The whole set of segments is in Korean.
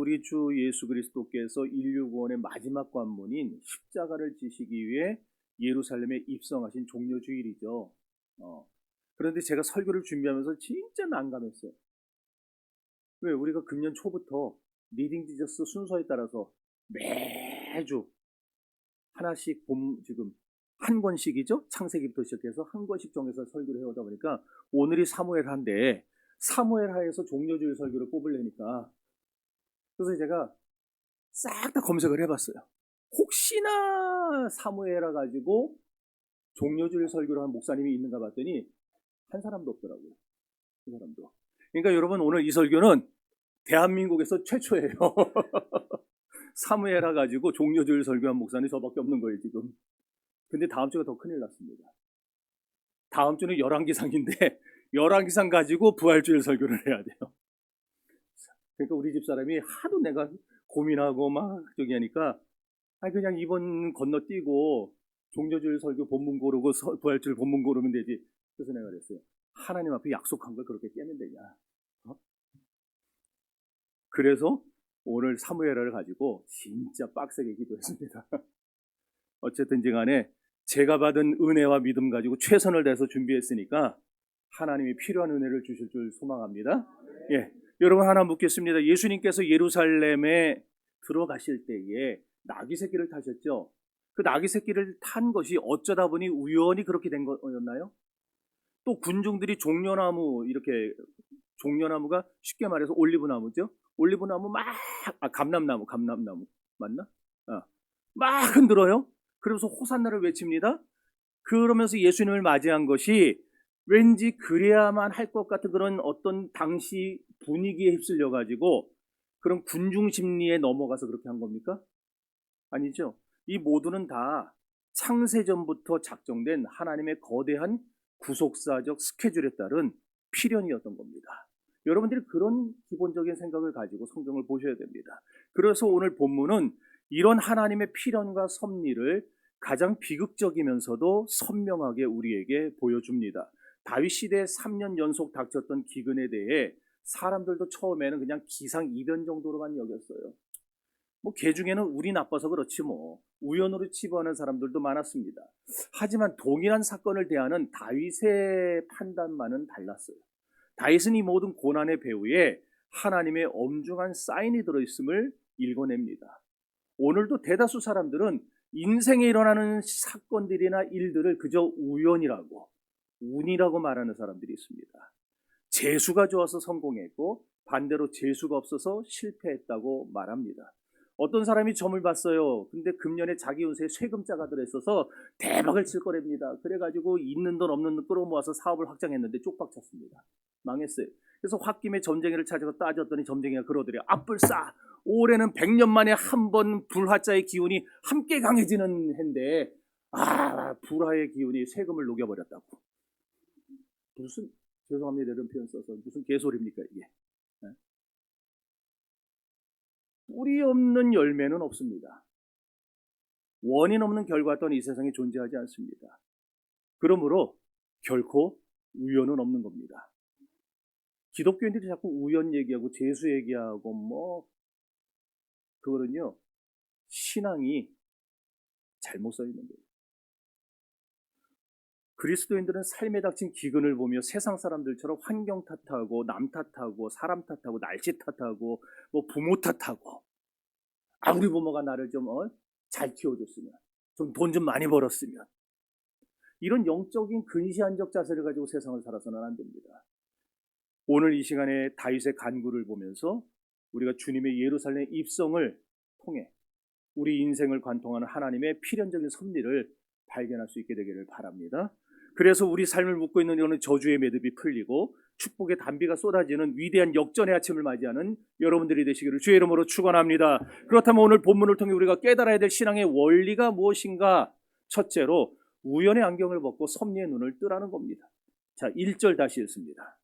우리 주 예수 그리스도께서 인류 구원의 마지막 관문인 십자가를 지시기 위해 예루살렘에 입성하신 종려주일이죠. 그런데 제가 설교를 준비하면서 진짜 난감했어요. 왜? 우리가 금년 초부터 리딩 지저스 순서에 따라서 매주 하나씩 지금 한 권씩이죠? 창세기부터 시작해서 한 권씩 정해서 설교를 해오다 보니까 오늘이 사무엘하인데 사무엘하에서 종려주일 설교를 뽑으려니까, 그래서 제가 싹 다 검색을 해봤어요. 혹시나 사무엘하 가지고 종려주일 설교를 한 목사님이 있는가 봤더니 한 사람도 없더라고요. 한 사람도. 그러니까 여러분, 오늘 이 설교는 대한민국에서 최초예요. 사무엘하 가지고 종려주일 설교한 목사님이 저밖에 없는 거예요, 지금. 근데 다음 주가 더 큰일 났습니다. 다음 주는 열왕기상인데 열왕기상 가지고 부활주일 설교를 해야 돼요. 그러니까 우리 집사람이 하도 내가 고민하고 막 저기 하니까 그냥 이번 건너뛰고 종려주일 설교 본문 고르고 부활주일 본문 고르면 되지. 그래서 내가 그랬어요. 하나님 앞에 약속한 걸 그렇게 깨면 되냐. 그래서 오늘 사무엘하를 가지고 진짜 빡세게 기도했습니다. 어쨌든지 간에 제가 받은 은혜와 믿음 가지고 최선을 다해서 준비했으니까 하나님이 필요한 은혜를 주실 줄 소망합니다. 예, 여러분 하나 묻겠습니다. 예수님께서 예루살렘에 들어가실 때에 나귀 새끼를 타셨죠? 그 나귀 새끼를 탄 것이 어쩌다 보니 우연히 그렇게 된 거였나요? 또 군중들이 이렇게 종려나무가 쉽게 말해서 올리브나무죠? 올리브나무 감람나무 맞나? 막 흔들어요. 그러면서 호산나를 외칩니다. 그러면서 예수님을 맞이한 것이 왠지 그래야만 할 것 같은 그런 어떤 당시 분위기에 휩쓸려 가지고 그런 군중 심리에 넘어가서 그렇게 한 겁니까? 아니죠. 이 모두는 다 창세전부터 작정된 하나님의 거대한 구속사적 스케줄에 따른 필연이었던 겁니다. 여러분들이 그런 기본적인 생각을 가지고 성경을 보셔야 됩니다. 그래서 오늘 본문은 이런 하나님의 필연과 섭리를 가장 비극적이면서도 선명하게 우리에게 보여줍니다. 다윗 시대에 3년 연속 닥쳤던 기근에 대해 사람들도 처음에는 그냥 기상이변 정도로만 여겼어요. 개 중에는 운이 나빠서 그렇지 우연으로 치부하는 사람들도 많았습니다. 하지만 동일한 사건을 대하는 다윗의 판단만은 달랐어요. 다윗은 이 모든 고난의 배후에 하나님의 엄중한 사인이 들어있음을 읽어냅니다. 오늘도 대다수 사람들은 인생에 일어나는 사건들이나 일들을 그저 우연이라고, 운이라고 말하는 사람들이 있습니다. 재수가 좋아서 성공했고 반대로 재수가 없어서 실패했다고 말합니다. 어떤 사람이 점을 봤어요. 근데 금년에 자기 운세에 쇠금자가 들어있어서 대박을 칠 거랍니다. 그래가지고 있는 돈 없는 돈 끌어모아서 사업을 확장했는데 쪽박 쳤습니다. 망했어요. 그래서 홧김에 점쟁이를 찾아서 따졌더니 점쟁이가 그러더래요. 앞불싸, 올해는 100년 만에 한 번 불화자의 기운이 함께 강해지는 해인데 불화의 기운이 세금을 녹여버렸다고. 무슨, 죄송합니다 이런 표현 써서, 무슨 개소리입니까 이게. 뿌리 없는 열매는 없습니다. 원인 없는 결과 또한 이 세상에 존재하지 않습니다. 그러므로 결코 우연은 없는 겁니다. 기독교인들이 자꾸 우연 얘기하고 재수 얘기하고 그거는요, 신앙이 잘못 써 있는 거예요. 그리스도인들은 삶에 닥친 기근을 보며 세상 사람들처럼 환경 탓하고 남 탓하고 사람 탓하고 날씨 탓하고 부모 탓하고 우리 부모가 나를 좀 잘 키워줬으면, 좀 돈 좀 많이 벌었으면, 이런 영적인 근시안적 자세를 가지고 세상을 살아서는 안 됩니다. 오늘 이 시간에 다윗의 간구를 보면서 우리가 주님의 예루살렘 입성을 통해 우리 인생을 관통하는 하나님의 필연적인 섭리를 발견할 수 있게 되기를 바랍니다. 그래서 우리 삶을 묻고 있는 이런 저주의 매듭이 풀리고 축복의 단비가 쏟아지는 위대한 역전의 아침을 맞이하는 여러분들이 되시기를 주의 이름으로 축원합니다. 그렇다면 오늘 본문을 통해 우리가 깨달아야 될 신앙의 원리가 무엇인가? 첫째로 우연의 안경을 벗고 섭리의 눈을 뜨라는 겁니다. 자, 1절 다시 읽습니다.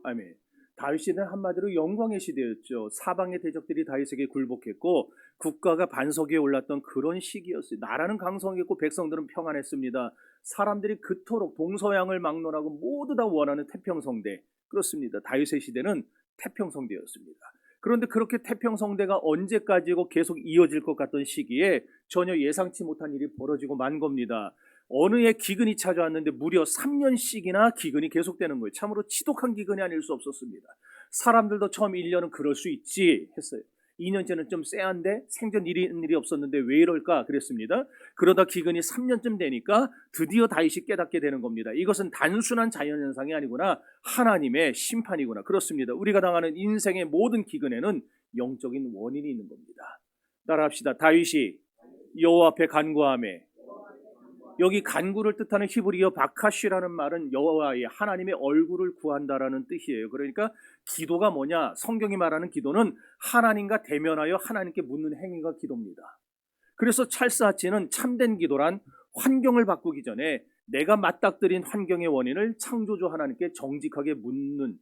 아멘. 다윗 시대는 한마디로 영광의 시대였죠. 사방의 대적들이 다윗에게 굴복했고 국가가 반석 위에 올랐던 그런 시기였어요. 나라는 강성했고 백성들은 평안했습니다. 사람들이 그토록 동서양을 막론하고 모두 다 원하는 태평성대. 그렇습니다. 다윗의 시대는 태평성대였습니다. 그런데 그렇게 태평성대가 언제까지고 계속 이어질 것 같던 시기에 전혀 예상치 못한 일이 벌어지고 만 겁니다. 어느 해 기근이 찾아왔는데 무려 3년씩이나 기근이 계속되는 거예요. 참으로 지독한 기근이 아닐 수 없었습니다. 사람들도 처음 1년은 그럴 수 있지 했어요. 2년째는 좀 쎄한데 생전 일이 없었는데 왜 이럴까 그랬습니다. 그러다 기근이 3년쯤 되니까 드디어 다윗이 깨닫게 되는 겁니다. 이것은 단순한 자연현상이 아니구나. 하나님의 심판이구나. 그렇습니다. 우리가 당하는 인생의 모든 기근에는 영적인 원인이 있는 겁니다. 따라합시다. 다윗이 여호와 앞에 간구하매. 여기 간구를 뜻하는 히브리어 바카시라는 말은 여호와의 하나님의 얼굴을 구한다라는 뜻이에요. 그러니까 기도가 뭐냐? 성경이 말하는 기도는 하나님과 대면하여 하나님께 묻는 행위가 기도입니다. 그래서 찰스 하치는 참된 기도란 환경을 바꾸기 전에 내가 맞닥뜨린 환경의 원인을 창조주 하나님께 정직하게 묻는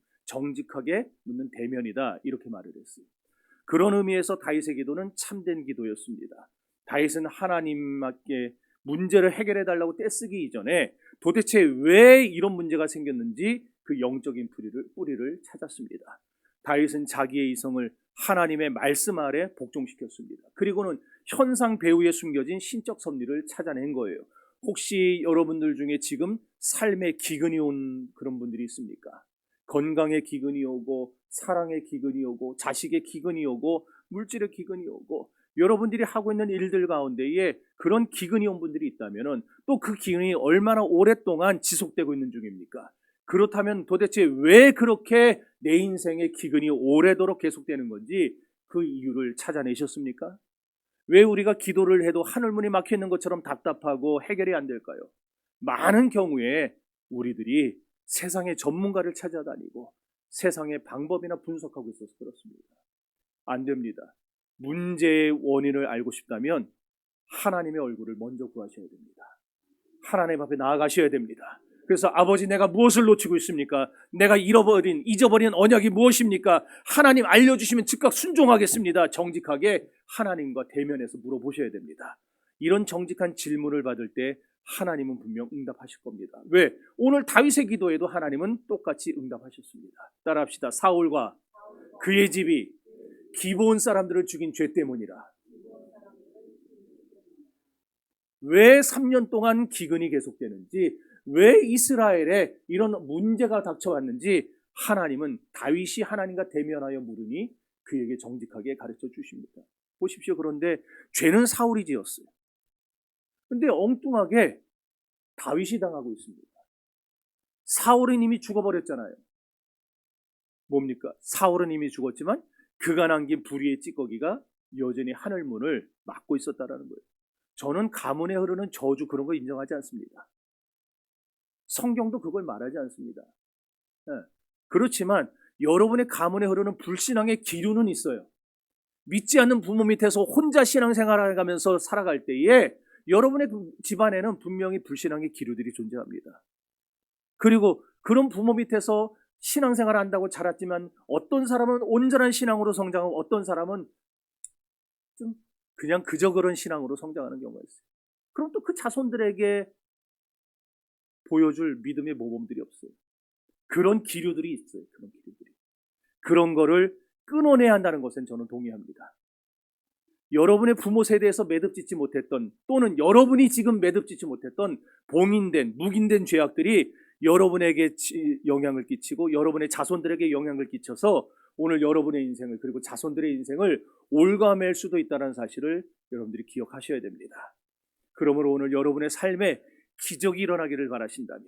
대면이다. 이렇게 말을 했어요. 그런 의미에서 다윗의 기도는 참된 기도였습니다. 다윗은 하나님께 문제를 해결해 달라고 떼쓰기 이전에 도대체 왜 이런 문제가 생겼는지 그 영적인 뿌리를 찾았습니다. 다윗은 자기의 이성을 하나님의 말씀 아래 복종시켰습니다. 그리고는 현상 배후에 숨겨진 신적 섭리를 찾아낸 거예요. 혹시 여러분들 중에 지금 삶에 기근이 온 그런 분들이 있습니까? 건강에 기근이 오고 사랑에 기근이 오고 자식의 기근이 오고 물질의 기근이 오고 여러분들이 하고 있는 일들 가운데에 그런 기근이 온 분들이 있다면 또 그 기근이 얼마나 오랫동안 지속되고 있는 중입니까? 그렇다면 도대체 왜 그렇게 내 인생의 기근이 오래도록 계속되는 건지 그 이유를 찾아내셨습니까? 왜 우리가 기도를 해도 하늘문이 막혀 있는 것처럼 답답하고 해결이 안 될까요? 많은 경우에 우리들이 세상의 전문가를 찾아다니고 세상의 방법이나 분석하고 있어서 그렇습니다. 안 됩니다. 문제의 원인을 알고 싶다면 하나님의 얼굴을 먼저 구하셔야 됩니다. 하나님 앞에 나아가셔야 됩니다. 그래서 아버지 내가 무엇을 놓치고 있습니까? 내가 잊어버린 언약이 무엇입니까? 하나님 알려주시면 즉각 순종하겠습니다. 정직하게 하나님과 대면해서 물어보셔야 됩니다. 이런 정직한 질문을 받을 때 하나님은 분명 응답하실 겁니다. 왜? 오늘 다윗의 기도에도 하나님은 똑같이 응답하셨습니다. 따라합시다. 사울과 그의 집이 기브온 사람들을 죽인 죄 때문이라. 왜 3년 동안 기근이 계속되는지, 왜 이스라엘에 이런 문제가 닥쳐왔는지 하나님은 다윗이 하나님과 대면하여 물으니 그에게 정직하게 가르쳐 주십니다. 보십시오. 그런데 죄는 사울이 지었어요. 근데 엉뚱하게 다윗이 당하고 있습니다. 사울은 이미 죽어버렸잖아요. 뭡니까? 사울은 이미 죽었지만 그가 남긴 불의의 찌꺼기가 여전히 하늘문을 막고 있었다는 거예요. 저는 가문에 흐르는 저주 그런 거 인정하지 않습니다. 성경도 그걸 말하지 않습니다. 네. 그렇지만 여러분의 가문에 흐르는 불신앙의 기류는 있어요. 믿지 않는 부모 밑에서 혼자 신앙생활을 하면서 살아갈 때에 여러분의 집안에는 분명히 불신앙의 기류들이 존재합니다. 그리고 그런 부모 밑에서 신앙생활을 한다고 자랐지만 어떤 사람은 온전한 신앙으로 성장하고 어떤 사람은 좀 그냥 그저 그런 신앙으로 성장하는 경우가 있어요. 그럼 또 그 자손들에게 보여줄 믿음의 모범들이 없어요. 그런 기류들이 있어요. 그런 거를 끊어내야 한다는 것은 저는 동의합니다. 여러분의 부모 세대에서 매듭짓지 못했던 또는 여러분이 지금 매듭짓지 못했던 봉인된 묵인된 죄악들이 여러분에게 영향을 끼치고 여러분의 자손들에게 영향을 끼쳐서 오늘 여러분의 인생을 그리고 자손들의 인생을 올가맬 수도 있다는 사실을 여러분들이 기억하셔야 됩니다. 그러므로 오늘 여러분의 삶에 기적이 일어나기를 바라신다면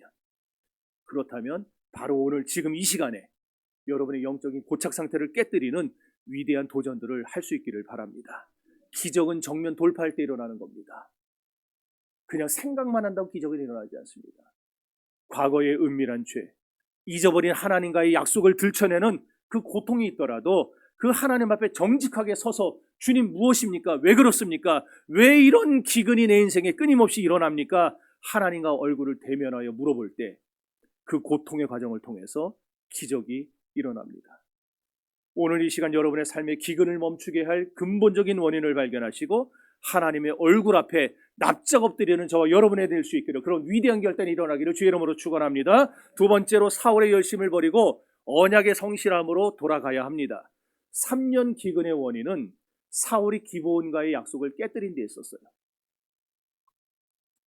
그렇다면 바로 오늘 지금 이 시간에 여러분의 영적인 고착 상태를 깨뜨리는 위대한 도전들을 할 수 있기를 바랍니다. 기적은 정면 돌파할 때 일어나는 겁니다. 그냥 생각만 한다고 기적은 일어나지 않습니다. 과거의 은밀한 죄, 잊어버린 하나님과의 약속을 들춰내는 그 고통이 있더라도 그 하나님 앞에 정직하게 서서 주님 무엇입니까? 왜 그렇습니까? 왜 이런 기근이 내 인생에 끊임없이 일어납니까? 하나님과 얼굴을 대면하여 물어볼 때 그 고통의 과정을 통해서 기적이 일어납니다. 오늘 이 시간 여러분의 삶의 기근을 멈추게 할 근본적인 원인을 발견하시고 하나님의 얼굴 앞에 납작 엎드리는 저와 여러분이 될 수 있기를, 그런 위대한 결단이 일어나기를 주의 이름으로 축원합니다. 두 번째로 사울의 열심을 버리고 언약의 성실함으로 돌아가야 합니다. 3년 기근의 원인은 사울이 기브온과의 약속을 깨뜨린 데 있었어요.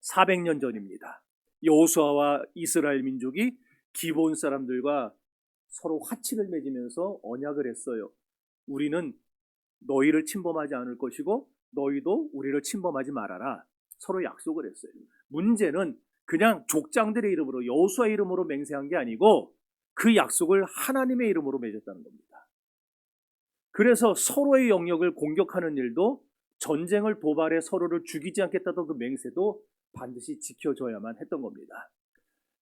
400년 전입니다. 여호수아와 이스라엘 민족이 기브온 사람들과 서로 화친을 맺으면서 언약을 했어요. 우리는 너희를 침범하지 않을 것이고 너희도 우리를 침범하지 말아라. 서로 약속을 했어요. 문제는 그냥 족장들의 이름으로, 여호수아의 이름으로 맹세한 게 아니고 그 약속을 하나님의 이름으로 맺었다는 겁니다. 그래서 서로의 영역을 공격하는 일도, 전쟁을 도발해 서로를 죽이지 않겠다던 그 맹세도 반드시 지켜줘야만 했던 겁니다.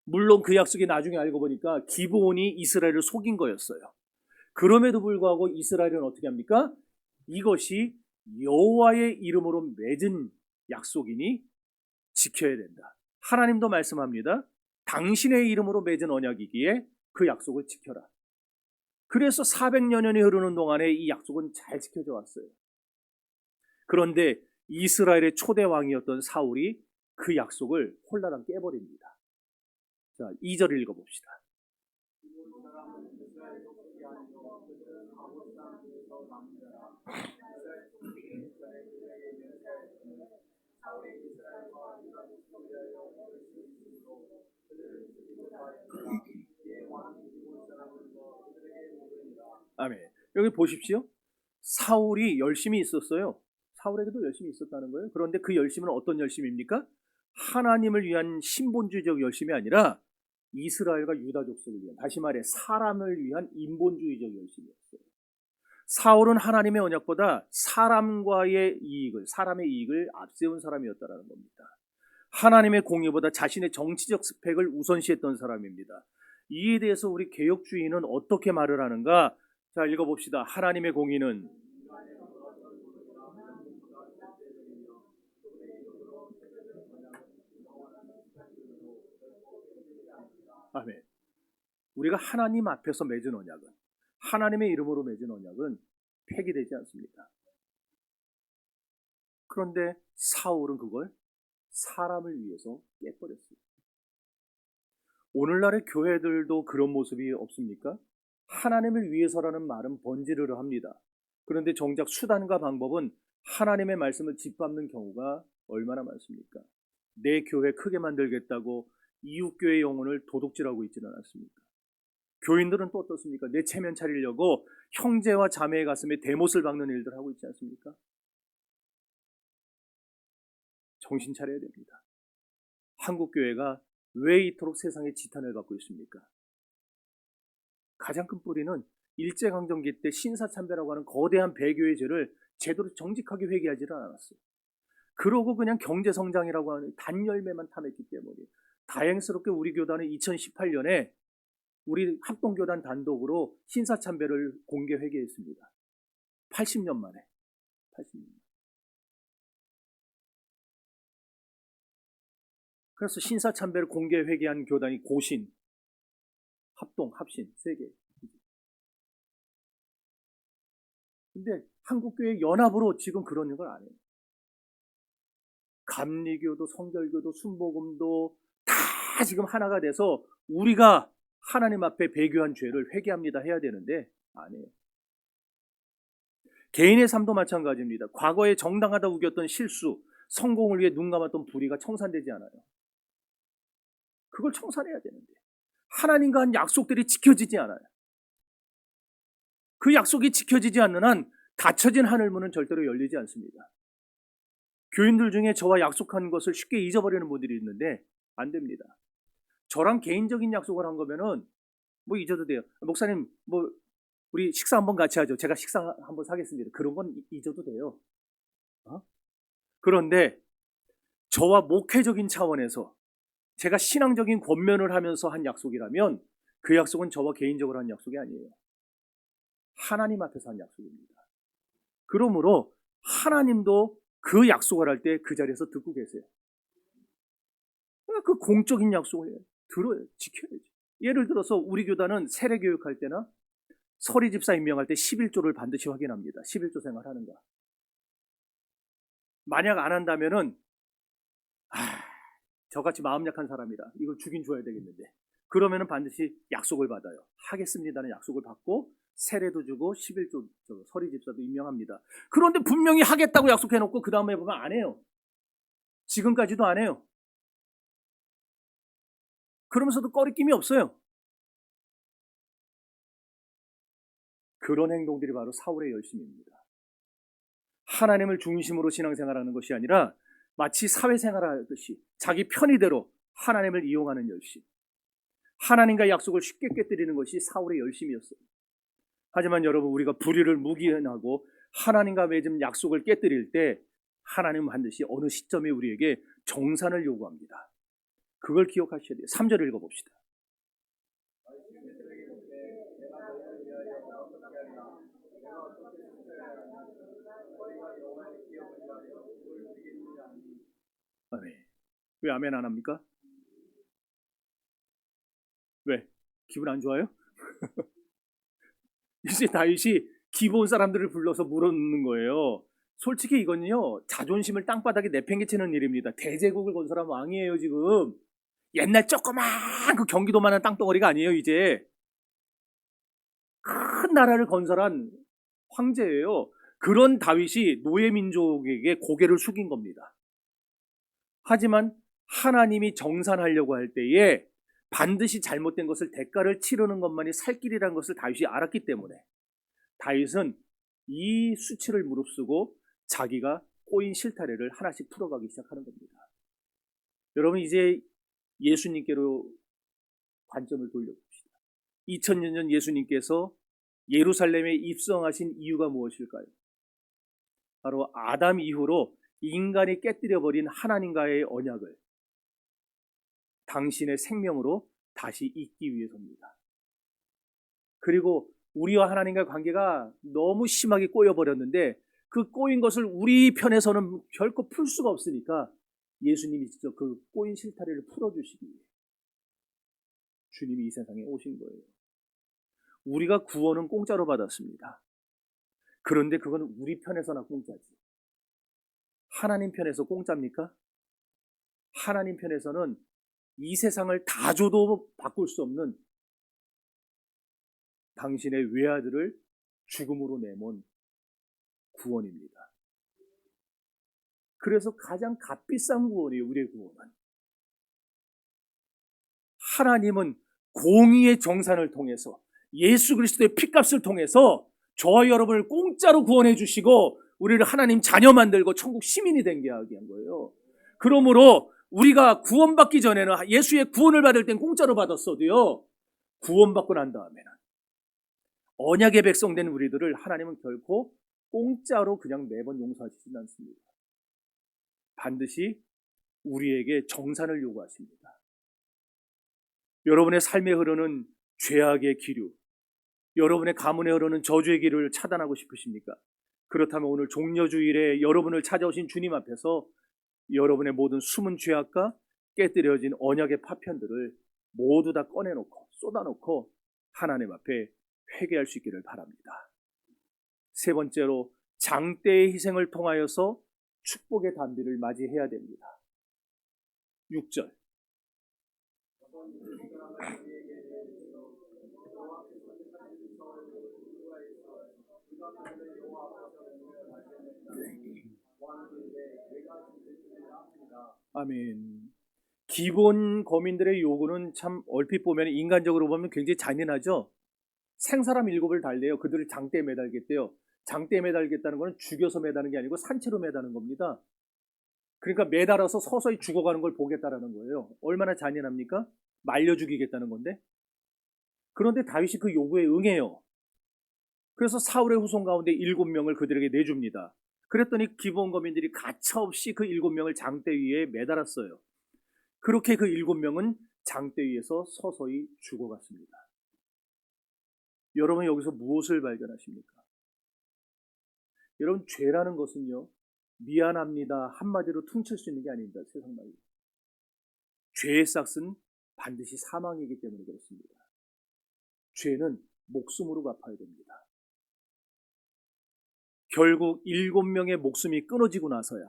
물론 그 약속이 나중에 알고 보니까 기브온이 이스라엘을 속인 거였어요. 그럼에도 불구하고 이스라엘은 어떻게 합니까? 이것이 여호와의 이름으로 맺은 약속이니 지켜야 된다. 하나님도 말씀합니다. 당신의 이름으로 맺은 언약이기에 그 약속을 지켜라. 그래서 400여 년이 흐르는 동안에 이 약속은 잘 지켜져 왔어요. 그런데 이스라엘의 초대 왕이었던 사울이 그 약속을 홀라당 깨버립니다. 자, 2절을 읽어봅시다. 아멘. 여기 보십시오. 사울이 열심히 있었어요. 사울에게도 열심히 있었다는 거예요. 그런데 그 열심은 어떤 열심입니까? 하나님을 위한 신본주의적 열심이 아니라 이스라엘과 유다 족속을 위한, 다시 말해 사람을 위한 인본주의적 열심이었어요. 사울은 하나님의 언약보다 사람의 이익을 앞세운 사람이었다는 겁니다. 하나님의 공의보다 자신의 정치적 스펙을 우선시했던 사람입니다. 이에 대해서 우리 개혁주의는 어떻게 말을 하는가? 자, 읽어봅시다. 하나님의 공의는 아멘. 우리가 하나님 앞에서 맺은 언약은, 하나님의 이름으로 맺은 언약은 폐기되지 않습니다. 그런데 사울은 그걸 사람을 위해서 깨버렸어요. 오늘날의 교회들도 그런 모습이 없습니까? 하나님을 위해서라는 말은 번지르르 합니다. 그런데 정작 수단과 방법은 하나님의 말씀을 짓밟는 경우가 얼마나 많습니까? 내 교회 크게 만들겠다고 이웃교회 영혼을 도둑질하고 있지는 않습니까? 교인들은 또 어떻습니까? 내 체면 차리려고 형제와 자매의 가슴에 대못을 박는 일들 하고 있지 않습니까? 정신 차려야 됩니다. 한국교회가 왜 이토록 세상의 지탄을 받고 있습니까? 가장 큰 뿌리는 일제강점기 때 신사참배라고 하는 거대한 배교의 죄를 제대로 정직하게 회개하지를 않았어요. 그러고 그냥 경제성장이라고 하는 단열매만 탐했기 때문에, 다행스럽게 우리 교단은 2018년에 우리 합동교단 단독으로 신사참배를 공개 회개했습니다. 80년 만에. 80년. 그래서 신사참배를 공개 회개한 교단이 고신, 합동, 합신 3개. 근데 한국교회 연합으로 지금 그런 걸 안 해요. 감리교도 성결교도 순복음도 다 지금 하나가 돼서 우리가 하나님 앞에 배교한 죄를 회개합니다 해야 되는데 안 해요. 개인의 삶도 마찬가지입니다. 과거에 정당하다 우겼던 실수, 성공을 위해 눈 감았던 불의가 청산되지 않아요. 그걸 청산해야 되는데 하나님과 한 약속들이 지켜지지 않아요. 그 약속이 지켜지지 않는 한 닫혀진 하늘문은 절대로 열리지 않습니다. 교인들 중에 저와 약속한 것을 쉽게 잊어버리는 분들이 있는데 안 됩니다. 저랑 개인적인 약속을 한 거면은 뭐 잊어도 돼요. 목사님 뭐 우리 식사 한번 같이 하죠. 제가 식사 한번 사겠습니다. 그런 건 잊어도 돼요. 그런데 저와 목회적인 차원에서 제가 신앙적인 권면을 하면서 한 약속이라면 그 약속은 저와 개인적으로 한 약속이 아니에요. 하나님 앞에서 한 약속입니다. 그러므로 하나님도 그 약속을 할 때 그 자리에서 듣고 계세요. 그 공적인 약속을 들어요. 지켜야지. 예를 들어서 우리 교단은 세례교육할 때나 서리 집사 임명할 때 11조를 반드시 확인합니다. 11조 생활하는가. 만약 안 한다면은 저같이 마음 약한 사람이라 이걸 주긴 줘야 되겠는데, 그러면은 반드시 약속을 받아요. 하겠습니다는 약속을 받고 세례도 주고 11조 서리 집사도 임명합니다. 그런데 분명히 하겠다고 약속해놓고 그 다음에 보면 안 해요. 지금까지도 안 해요. 그러면서도 꺼리낌이 없어요. 그런 행동들이 바로 사울의 열심입니다. 하나님을 중심으로 신앙생활하는 것이 아니라 마치 사회생활하듯이 자기 편의대로 하나님을 이용하는 열심. 하나님과 약속을 쉽게 깨뜨리는 것이 사울의 열심이었어요. 하지만 여러분, 우리가 불의를 묵인하고 하나님과 맺은 약속을 깨뜨릴 때 하나님은 반드시 어느 시점에 우리에게 정산을 요구합니다. 그걸 기억하셔야 돼요. 3절을 읽어봅시다. 아멘. 왜 아멘 안 합니까? 왜? 기분 안 좋아요? 이제 다윗이 기브온 사람들을 불러서 물어놓는 거예요. 솔직히 이건요, 자존심을 땅바닥에 내팽개치는 일입니다. 대제국을 건설한 왕이에요, 지금. 옛날 조그만 그 경기도만한 땅덩어리가 아니에요, 이제. 큰 나라를 건설한 황제예요. 그런 다윗이 노예 민족에게 고개를 숙인 겁니다. 하지만 하나님이 정산하려고 할 때에 반드시 잘못된 것을 대가를 치르는 것만이 살 길이라는 것을 다윗이 알았기 때문에 다윗은 이 수치를 무릅쓰고 자기가 꼬인 실타래를 하나씩 풀어가기 시작하는 겁니다. 여러분, 이제 예수님께로 관점을 돌려봅시다. 2000년 전 예수님께서 예루살렘에 입성하신 이유가 무엇일까요? 바로 아담 이후로 인간이 깨뜨려버린 하나님과의 언약을 당신의 생명으로 다시 잇기 위해서입니다. 그리고 우리와 하나님과의 관계가 너무 심하게 꼬여버렸는데 그 꼬인 것을 우리 편에서는 결코 풀 수가 없으니까 예수님이 직접 그 꼬인 실타래를 풀어주시기 위해 주님이 이 세상에 오신 거예요. 우리가 구원은 공짜로 받았습니다. 그런데 그건 우리 편에서나 공짜지. 하나님 편에서 공짜입니까? 하나님 편에서는 이 세상을 다 줘도 바꿀 수 없는 당신의 외아들을 죽음으로 내몬 구원입니다. 그래서 가장 값비싼 구원이에요, 우리의 구원은. 하나님은 공의의 정산을 통해서 예수 그리스도의 피값을 통해서 저와 여러분을 공짜로 구원해 주시고 우리를 하나님 자녀 만들고 천국 시민이 되게 하게 한 거예요. 그러므로 우리가 구원받기 전에는 예수의 구원을 받을 땐 공짜로 받았어도요, 구원받고 난 다음에는 언약의 백성 된 우리들을 하나님은 결코 공짜로 그냥 매번 용서하시진 않습니다. 반드시 우리에게 정산을 요구하십니다. 여러분의 삶에 흐르는 죄악의 기류, 여러분의 가문에 흐르는 저주의 길을 차단하고 싶으십니까? 그렇다면 오늘 종려주일에 여러분을 찾아오신 주님 앞에서 여러분의 모든 숨은 죄악과 깨뜨려진 언약의 파편들을 모두 다 꺼내놓고 쏟아놓고 하나님 앞에 회개할 수 있기를 바랍니다. 세 번째로, 장대의 희생을 통하여서 축복의 단비를 맞이해야 됩니다. 6절. 아멘. 기본 거민들의 요구는 참 얼핏 보면, 인간적으로 보면 굉장히 잔인하죠. 생사람 7을 달래요. 그들을 장대에 매달겠대요. 장대에 매달겠다는 것은 죽여서 매다는 게 아니고 산채로 매다는 겁니다. 그러니까 매달아서 서서히 죽어가는 걸 보겠다라는 거예요. 얼마나 잔인합니까? 말려 죽이겠다는 건데. 그런데 다윗이 그 요구에 응해요. 그래서 사울의 후손 가운데 7명을 그들에게 내줍니다. 그랬더니 기본 거민들이 가차없이 그 7명을 장대 위에 매달았어요. 그렇게 그 7명은 장대 위에서 서서히 죽어갔습니다. 여러분, 여기서 무엇을 발견하십니까? 여러분, 죄라는 것은요, 미안합니다 한마디로 퉁칠 수 있는 게 아닙니다. 세상 말로. 죄의 싹은 반드시 사망이기 때문에 그렇습니다. 죄는 목숨으로 갚아야 됩니다. 결국 7명의 목숨이 끊어지고 나서야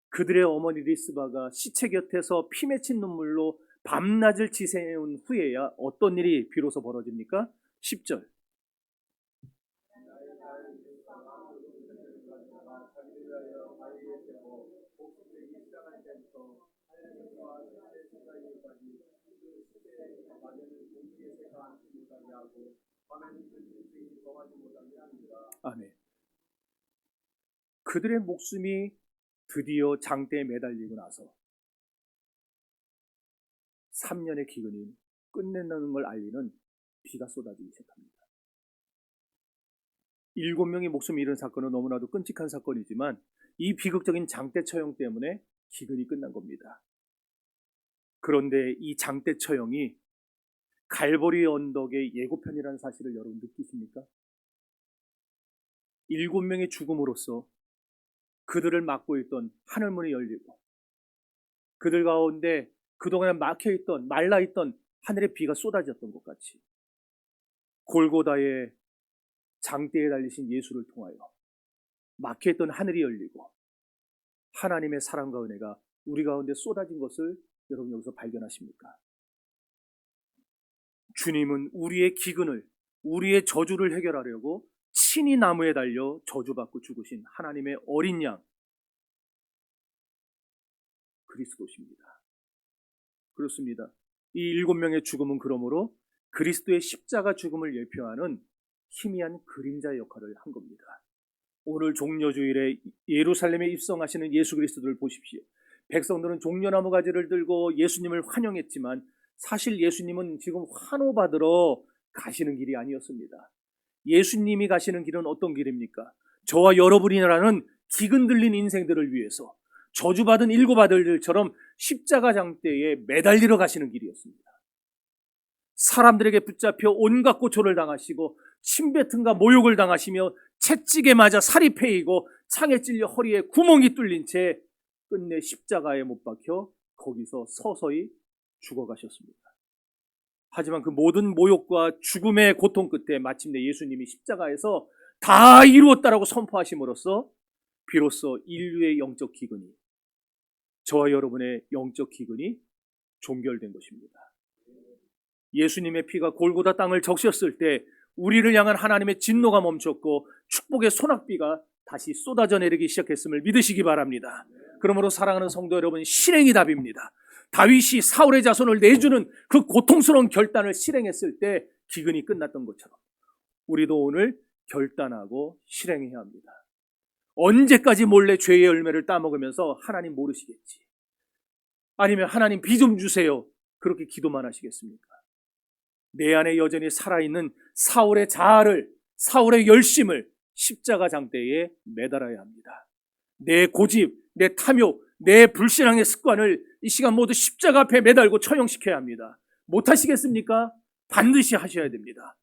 그들의 어머니 리스바가 시체 곁에서 피 맺힌 눈물로 밤낮을 지새운 후에야 어떤 일이 비로소 벌어집니까? 10절. 아멘. 그들의 목숨이 드디어 장대에 매달리고 나서 3년의 기근이 끝낸다는 걸 알리는 비가 쏟아지기 시작합니다. 7명의 목숨을 잃은 사건은 너무나도 끔찍한 사건이지만 이 비극적인 장대 처형 때문에 기근이 끝난 겁니다. 그런데 이 장대 처형이 갈보리 언덕의 예고편이라는 사실을 여러분 느끼십니까? 7명의 죽음으로써 그들을 막고 있던 하늘문이 열리고 그들 가운데 그동안에 막혀있던 말라있던 하늘의 비가 쏟아졌던 것 같이 골고다의 장대에 달리신 예수를 통하여 막혀있던 하늘이 열리고 하나님의 사랑과 은혜가 우리 가운데 쏟아진 것을 여러분 여기서 발견하십니까? 주님은 우리의 기근을, 우리의 저주를 해결하려고 친히 나무에 달려 저주받고 죽으신 하나님의 어린 양 그리스도십니다. 그렇습니다. 이 7명의 죽음은 그러므로 그리스도의 십자가 죽음을 예표하는 희미한 그림자 역할을 한 겁니다. 오늘 종려주일에 예루살렘에 입성하시는 예수 그리스도를 보십시오. 백성들은 종려나무 가지를 들고 예수님을 환영했지만 사실 예수님은 지금 환호받으러 가시는 길이 아니었습니다. 예수님이 가시는 길은 어떤 길입니까? 저와 여러분이라는 기근 들린 인생들을 위해서 저주받은 7 아들들처럼 십자가 장대에 매달리러 가시는 길이었습니다. 사람들에게 붙잡혀 온갖 고초를 당하시고 침뱉음과 모욕을 당하시며 채찍에 맞아 살이 패이고 창에 찔려 허리에 구멍이 뚫린 채 끝내 십자가에 못 박혀 거기서 서서히 죽어가셨습니다. 하지만 그 모든 모욕과 죽음의 고통 끝에 마침내 예수님이 십자가에서 다 이루었다라고 선포하심으로써 비로소 인류의 영적 기근이, 저와 여러분의 영적 기근이 종결된 것입니다. 예수님의 피가 골고다 땅을 적셨을 때 우리를 향한 하나님의 진노가 멈췄고 축복의 소낙비가 다시 쏟아져 내리기 시작했음을 믿으시기 바랍니다. 그러므로 사랑하는 성도 여러분, 실행이 답입니다. 다윗이 사울의 자손을 내주는 그 고통스러운 결단을 실행했을 때 기근이 끝났던 것처럼 우리도 오늘 결단하고 실행해야 합니다. 언제까지 몰래 죄의 열매를 따먹으면서 하나님 모르시겠지, 아니면 하나님 비 좀 주세요, 그렇게 기도만 하시겠습니까? 내 안에 여전히 살아있는 사울의 자아를, 사울의 열심을 십자가 장대에 매달아야 합니다. 내 고집, 내 탐욕, 내 불신앙의 습관을 이 시간 모두 십자가 앞에 매달고 처형시켜야 합니다. 못하시겠습니까? 반드시 하셔야 됩니다.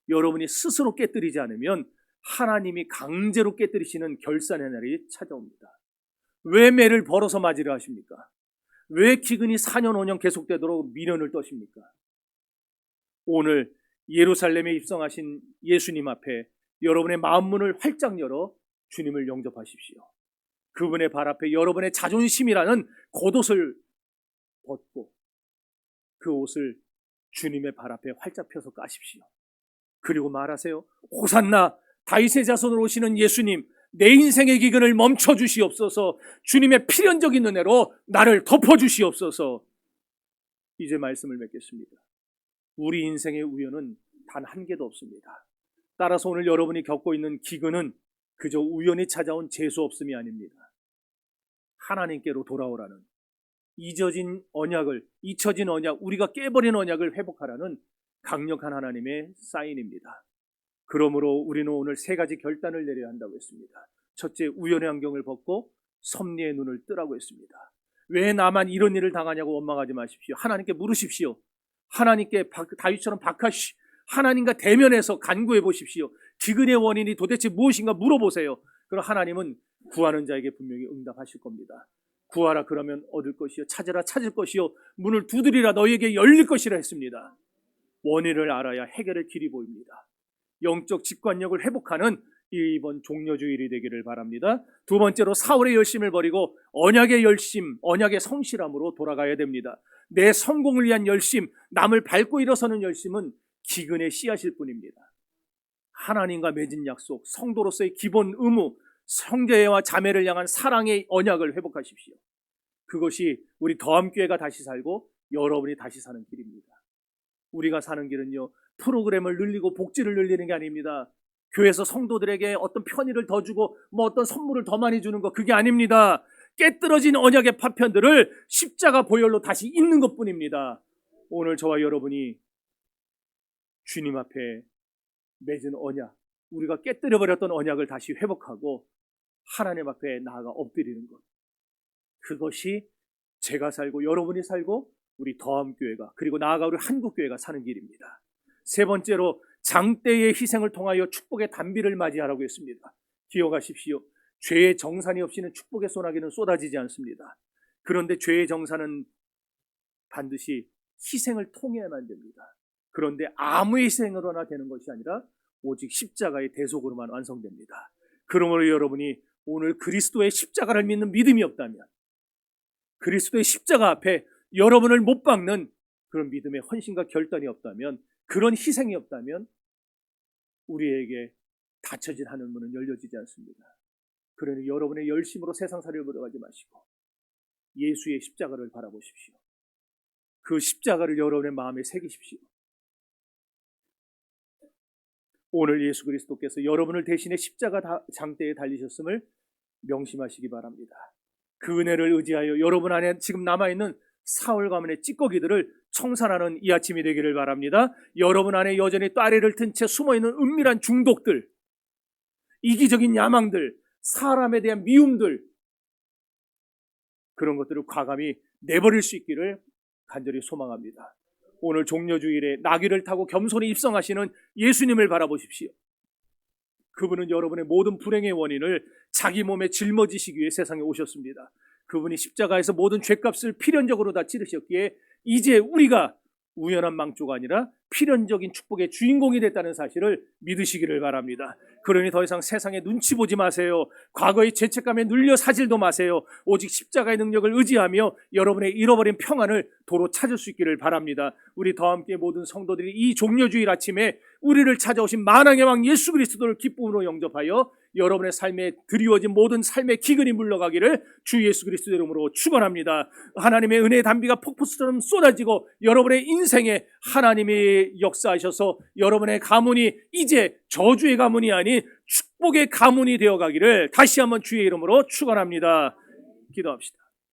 여러분이 스스로 깨뜨리지 않으면 하나님이 강제로 깨뜨리시는 결산의 날이 찾아옵니다. 왜 매를 벌어서 맞으려 하십니까? 왜 기근이 4년 5년 계속되도록 미련을 떠십니까? 오늘 예루살렘에 입성하신 예수님 앞에 여러분의 마음문을 활짝 열어 주님을 영접하십시오. 그분의 발 앞에 여러분의 자존심이라는 겉옷을 벗고 그 옷을 주님의 발 앞에 활짝 펴서 까십시오. 그리고 말하세요. 호산나, 다윗의 자손으로 오시는 예수님, 내 인생의 기근을 멈춰주시옵소서. 주님의 필연적인 은혜로 나를 덮어주시옵소서. 이제 말씀을 맺겠습니다. 우리 인생의 우연은 단 한 개도 없습니다. 따라서 오늘 여러분이 겪고 있는 기근은 그저 우연히 찾아온 재수없음이 아닙니다. 하나님께로 돌아오라는, 잊혀진 언약을, 우리가 깨버린 언약을 회복하라는 강력한 하나님의 사인입니다. 그러므로 우리는 오늘 3가지 결단을 내려야 한다고 했습니다. 첫째, 우연의 안경을 벗고 섭리의 눈을 뜨라고 했습니다. 왜 나만 이런 일을 당하냐고 원망하지 마십시오. 하나님께 물으십시오. 하나님께 다윗처럼 하나님과 대면해서 간구해 보십시오. 기근의 원인이 도대체 무엇인가 물어보세요. 그럼 하나님은 구하는 자에게 분명히 응답하실 겁니다. 구하라 그러면 얻을 것이요, 찾으라 찾을 것이요, 문을 두드리라 너희에게 열릴 것이라 했습니다. 원인을 알아야 해결의 길이 보입니다. 영적 직관력을 회복하는 이번 종려주일이 되기를 바랍니다. 두 번째로 사울의 열심을 버리고 언약의 열심, 언약의 성실함으로 돌아가야 됩니다. 내 성공을 위한 열심, 남을 밟고 일어서는 열심은 기근의 씨앗일 뿐입니다. 하나님과 맺은 약속, 성도로서의 기본 의무, 형제와 자매를 향한 사랑의 언약을 회복하십시오. 그것이 우리 더함교회가 다시 살고 여러분이 다시 사는 길입니다. 우리가 사는 길은요, 프로그램을 늘리고 복지를 늘리는 게 아닙니다. 교회에서 성도들에게 어떤 편의를 더 주고 뭐 어떤 선물을 더 많이 주는 거, 그게 아닙니다. 깨뜨려진 언약의 파편들을 십자가 보혈로 다시 잇는 것뿐입니다. 오늘 저와 여러분이 주님 앞에 맺은 언약, 우리가 깨뜨려버렸던 언약을 다시 회복하고 하나님 앞에 나아가 엎드리는 것, 그것이 제가 살고 여러분이 살고 우리 더함교회가, 그리고 나아가 우리 한국교회가 사는 길입니다. 세 번째로 장대의 희생을 통하여 축복의 단비를 맞이하라고 했습니다. 기억하십시오. 죄의 정산이 없이는 축복의 소나기는 쏟아지지 않습니다. 그런데 죄의 정산은 반드시 희생을 통해야만 됩니다. 그런데 아무 희생으로나 되는 것이 아니라 오직 십자가의 대속으로만 완성됩니다. 그러므로 여러분이 오늘 그리스도의 십자가를 믿는 믿음이 없다면, 그리스도의 십자가 앞에 여러분을 못 박는 그런 믿음의 헌신과 결단이 없다면, 그런 희생이 없다면 우리에게 닫혀진 하늘문은 열려지지 않습니다. 그러니 여러분의 열심으로 세상살이를 벌여가지 마시고 예수의 십자가를 바라보십시오. 그 십자가를 여러분의 마음에 새기십시오. 오늘 예수 그리스도께서 여러분을 대신해 십자가 장대에 달리셨음을 명심하시기 바랍니다. 그 은혜를 의지하여 여러분 안에 지금 남아있는 사울 가문의 찌꺼기들을 청산하는 이 아침이 되기를 바랍니다. 여러분 안에 여전히 따레를 튼 채 숨어있는 은밀한 중독들, 이기적인 야망들, 사람에 대한 미움들, 그런 것들을 과감히 내버릴 수 있기를 간절히 소망합니다. 오늘 종려주일에 나귀를 타고 겸손히 입성하시는 예수님을 바라보십시오. 그분은 여러분의 모든 불행의 원인을 자기 몸에 짊어지시기 위해 세상에 오셨습니다. 그분이 십자가에서 모든 죄값을 필연적으로 다 치르셨기에 이제 우리가 우연한 망조가 아니라 필연적인 축복의 주인공이 됐다는 사실을 믿으시기를 바랍니다. 그러니 더 이상 세상에 눈치 보지 마세요. 과거의 죄책감에 눌려 사질도 마세요. 오직 십자가의 능력을 의지하며 여러분의 잃어버린 평안을 도로 찾을 수 있기를 바랍니다. 우리 더함교회 모든 성도들이 이 종려주일 아침에 우리를 찾아오신 만왕의 왕 예수 그리스도를 기쁨으로 영접하여 여러분의 삶에 드리워진 모든 삶의 기근이 물러가기를 주 예수 그리스도 이름으로 축원합니다. 하나님의 은혜의 단비가 폭포수처럼 쏟아지고 여러분의 인생에 하나님이 역사하셔서 여러분의 가문이 이제 저주의 가문이 아닌 축복의 가문이 되어가기를 다시 한번 주의 이름으로 축원합니다. 기도합시다.